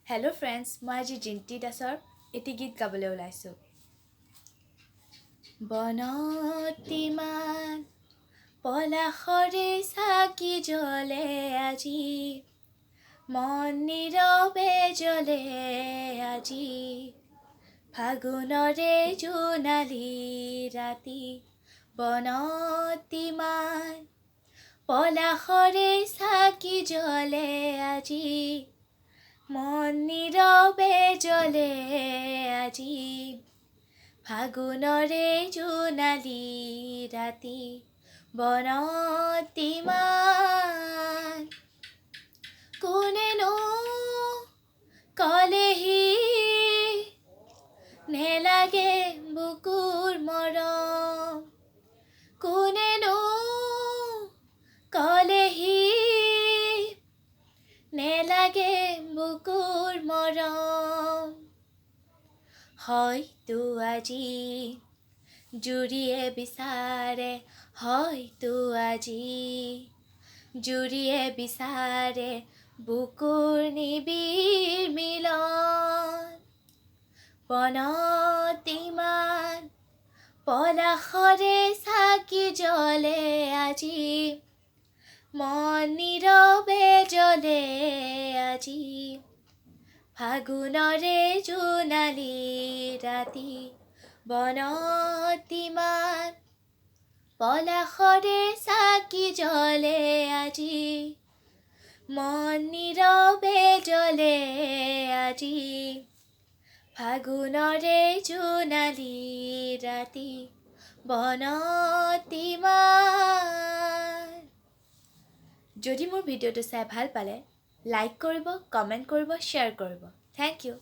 Hello' friends, মই আজি জিন্তি দাসৰ এটি গীত গাবলৈ ওলাইছোঁ। বনত ইমান পলাশৰে চাকি জ্বলে আজি, মন নীৰৱে জ্বলে আজি, ফাগুনৰে জোনালী ৰাতি। বনত ইমান পলাশৰে চাকি জ্বলে আজি, মন নীৰৱে জ্বলে আজি, ফাগুনৰে জোনালী ৰাতি। বনত ইমান কোনেনো কলেহি নেলাগে বুকুৰ মৰম, কোনেনো কলেহি নেলাগে বুকুৰ মৰম। হয়তো আজি জুৰিয়ে বিচাৰে, হয়তো আজি জুৰিয়ে বিচাৰে বুকুৰ নিবিড় মিলন। বনত ইমান পলাশৰে চাকি জ্বলে আজি, মন নীৰৱে জ্বলে আজি, ফাগুনৰে জোনালী ৰাতি। বনত ইমান পলাশৰে চাকি জ্বলে আজি, মন নীৰৱে জ্বলে আজি, ফাগুনৰে জোনালী ৰাতি। বনত ইমান। যদি মোৰ ভিডিঅ'টো চাই ভাল পালে লাইক কৰিব, কমেণ্ট কৰিব, শ্বেয়াৰ কৰিব। Thank U.